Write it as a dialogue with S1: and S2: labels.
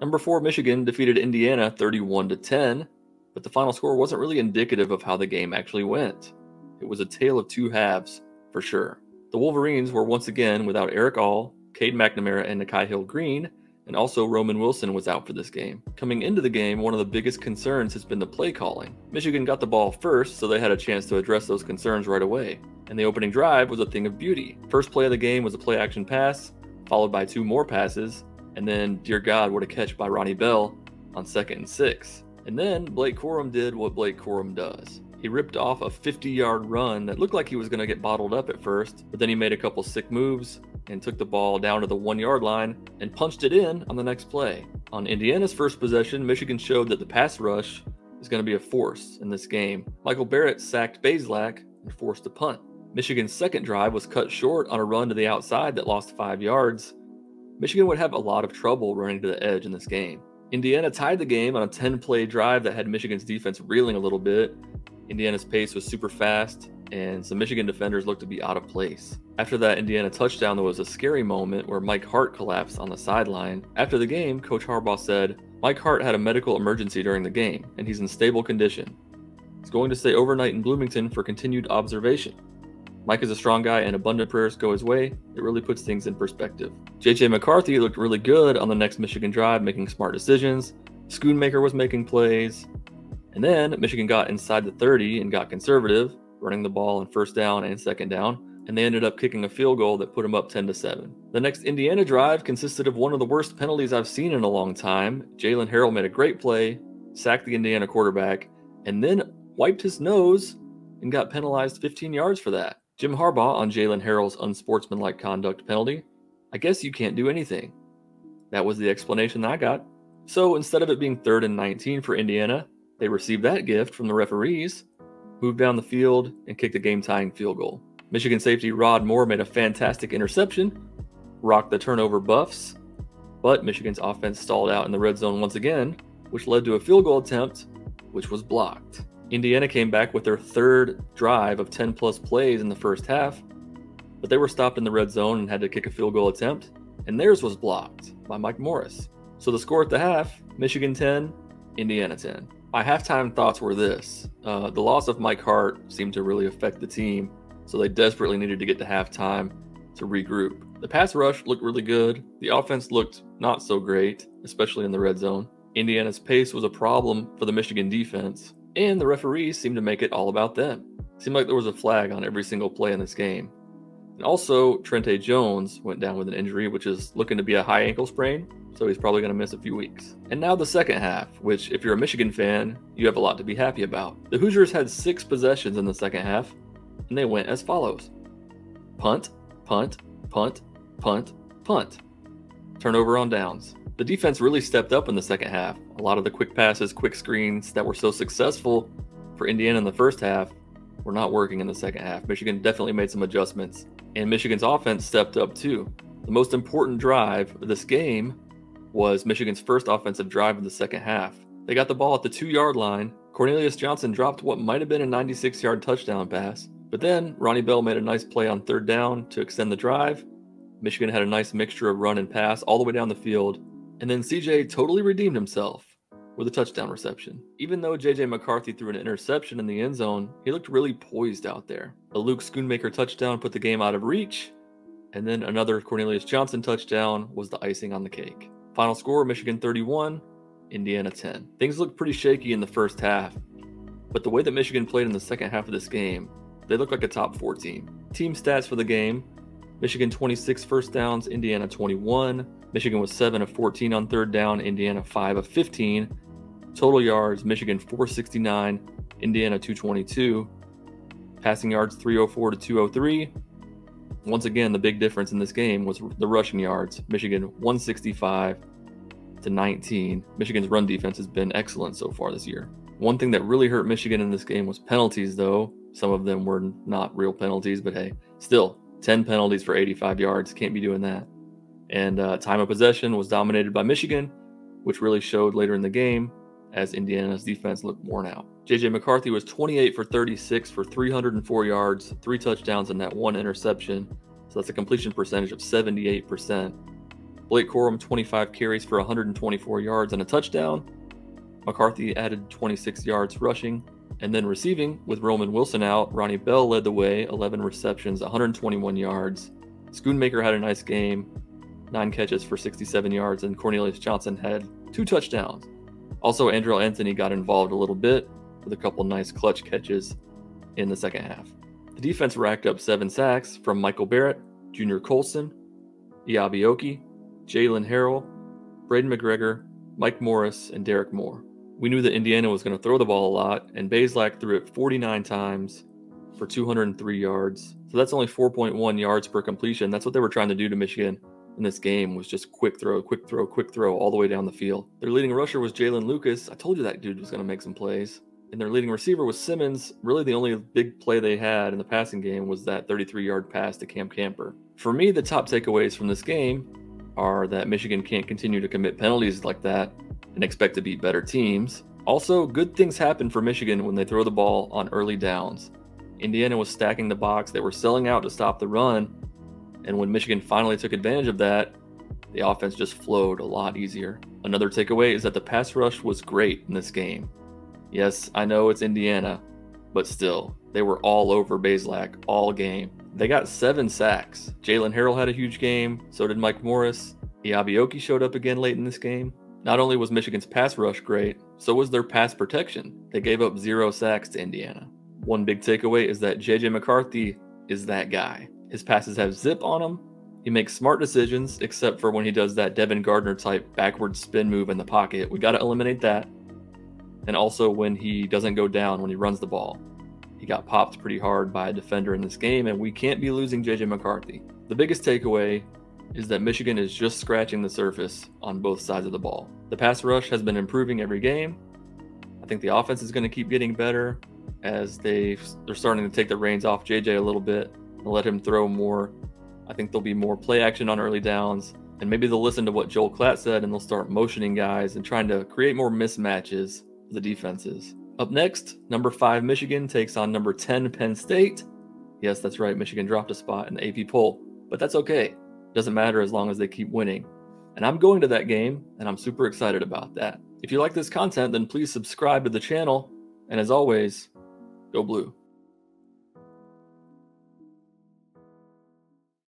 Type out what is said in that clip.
S1: Number 4, Michigan defeated Indiana 31-10, but the final score wasn't really indicative of how the game actually went. It was a tale of two halves, for sure. The Wolverines were once again without Eric All, Cade McNamara, and Nikhai Hill-Green, and also Roman Wilson was out for this game. Coming into the game, one of the biggest concerns has been the play calling. Michigan got the ball first, so they had a chance to address those concerns right away. And the opening drive was a thing of beauty. First play of the game was a play-action pass, followed by 2 more passes, and then, dear God, what a catch by Ronnie Bell on 2nd and 6. And then Blake Corum did what Blake Corum does. He ripped off a 50-yard run that looked like he was going to get bottled up at first, but then he made a couple sick moves and took the ball down to the 1-yard line and punched it in on the next play. On Indiana's first possession, Michigan showed that the pass rush is going to be a force in this game. Michael Barrett sacked Bazelak and forced a punt. Michigan's second drive was cut short on a run to the outside that lost 5 yards. Michigan would have a lot of trouble running to the edge in this game. Indiana tied the game on a 10-play drive that had Michigan's defense reeling a little bit. Indiana's pace was super fast, and some Michigan defenders looked to be out of place. After that Indiana touchdown, there was a scary moment where Mike Hart collapsed on the sideline. After the game, Coach Harbaugh said, "Mike Hart had a medical emergency during the game, and he's in stable condition. He's going to stay overnight in Bloomington for continued observation. Mike is a strong guy, and abundant prayers go his way." It really puts things in perspective. J.J. McCarthy looked really good on the next Michigan drive, making smart decisions. Schoonmaker was making plays. And then Michigan got inside the 30 and got conservative, running the ball on 1st down and 2nd down, and they ended up kicking a field goal that put them up 10-7. The next Indiana drive consisted of one of the worst penalties I've seen in a long time. Jalen Harrell made a great play, sacked the Indiana quarterback, and then wiped his nose and got penalized 15 yards for that. Jim Harbaugh on Jalen Harrell's unsportsmanlike conduct penalty. "I guess you can't do anything." That was the explanation I got. So instead of it being 3rd and 19 for Indiana, they received that gift from the referees, moved down the field, and kicked a game-tying field goal. Michigan safety Rod Moore made a fantastic interception, rocked the turnover buffs, but Michigan's offense stalled out in the red zone once again, which led to a field goal attempt, which was blocked. Indiana came back with their 3rd drive of 10-plus plays in the first half, but they were stopped in the red zone and had to kick a field goal attempt, and theirs was blocked by Mike Morris. So the score at the half, Michigan 10, Indiana 10. My halftime thoughts were this. The loss of Mike Hart seemed to really affect the team, so they desperately needed to get to halftime to regroup. The pass rush looked really good. The offense looked not so great, especially in the red zone. Indiana's pace was a problem for the Michigan defense, and the referees seemed to make it all about them. It seemed like there was a flag on every single play in this game. And also, Trente Jones went down with an injury, which is looking to be a high ankle sprain, so he's probably going to miss a few weeks. And now the second half, which if you're a Michigan fan, you have a lot to be happy about. The Hoosiers had 6 possessions in the second half, and they went as follows. Punt, punt, punt, punt, punt. Turnover on downs. The defense really stepped up in the second half. A lot of the quick passes, quick screens that were so successful for Indiana in the first half were not working in the second half. Michigan definitely made some adjustments, and Michigan's offense stepped up too. The most important drive of this game was Michigan's first offensive drive of the second half. They got the ball at the 2-yard line. Cornelius Johnson dropped what might have been a 96-yard touchdown pass, but then Ronnie Bell made a nice play on 3rd down to extend the drive. Michigan had a nice mixture of run and pass all the way down the field, and then CJ totally redeemed himself with a touchdown reception. Even though J.J. McCarthy threw an interception in the end zone, he looked really poised out there. A Luke Schoonmaker touchdown put the game out of reach, and then another Cornelius Johnson touchdown was the icing on the cake. Final score, Michigan 31, Indiana 10. Things looked pretty shaky in the first half, but the way that Michigan played in the second half of this game, they looked like a top 4 team. Team stats for the game, Michigan 26 first downs, Indiana 21. Michigan was 7 of 14 on 3rd down, Indiana 5 of 15. Total yards, Michigan 469, Indiana 222. Passing yards 304 to 203. Once again, the big difference in this game was the rushing yards. Michigan 165 to 19. Michigan's run defense has been excellent so far this year. One thing that really hurt Michigan in this game was penalties, though. Some of them were not real penalties, but hey, still, 10 penalties for 85 yards. Can't be doing that. And time of possession was dominated by Michigan, which really showed later in the game as Indiana's defense looked worn out. J.J. McCarthy was 28 for 36 for 304 yards, 3 touchdowns, and that 1 interception. So that's a completion percentage of 78%. Blake Corum, 25 carries for 124 yards and a touchdown. McCarthy added 26 yards rushing. And then receiving, with Roman Wilson out, Ronnie Bell led the way, 11 receptions, 121 yards. Schoonmaker had a nice game, 9 catches for 67 yards, and Cornelius Johnson had 2 touchdowns. Also, Andrell Anthony got involved a little bit with a couple nice clutch catches in the second half. The defense racked up 7 sacks from Michael Barrett, Junior Colson, Iabioki, Jalen Harrell, Braden McGregor, Mike Morris, and Derek Moore. We knew that Indiana was going to throw the ball a lot, and Bazelak threw it 49 times for 203 yards. So that's only 4.1 yards per completion. That's what they were trying to do to Michigan in this game, was just quick throw, quick throw, quick throw all the way down the field. Their leading rusher was Jalen Lucas. I told you that dude was going to make some plays. And their leading receiver was Simmons. Really the only big play they had in the passing game was that 33-yard pass to Cam Camper. For me, the top takeaways from this game are that Michigan can't continue to commit penalties like that and expect to beat better teams. Also, good things happen for Michigan when they throw the ball on early downs. Indiana was stacking the box. They were selling out to stop the run. And when Michigan finally took advantage of that, the offense just flowed a lot easier. Another takeaway is that the pass rush was great in this game. Yes, I know it's Indiana, but still, they were all over Bazelak all game. They got 7 sacks. Jalen Harrell had a huge game, so did Mike Morris. Iabioki showed up again late in this game. Not only was Michigan's pass rush great, so was their pass protection. They gave up 0 sacks to Indiana. One big takeaway is that J.J. McCarthy is that guy. His passes have zip on them. He makes smart decisions, except for when he does that Devin Gardner type backward spin move in the pocket. We got to eliminate that. And also when he doesn't go down when he runs the ball. He got popped pretty hard by a defender in this game, and we can't be losing J.J. McCarthy. The biggest takeaway is that Michigan is just scratching the surface on both sides of the ball. The pass rush has been improving every game. I think the offense is going to keep getting better as they're starting to take the reins off JJ a little bit and let him throw more. I think there'll be more play action on early downs, and maybe they'll listen to what Joel Klatt said and they'll start motioning guys and trying to create more mismatches for the defenses. Up next, number 5 Michigan takes on number 10 Penn State. Yes, that's right, Michigan dropped a spot in the AP poll, but that's okay. Doesn't matter as long as they keep winning. And I'm going to that game, and I'm super excited about that. If you like this content, then please subscribe to the channel. And as always, go blue.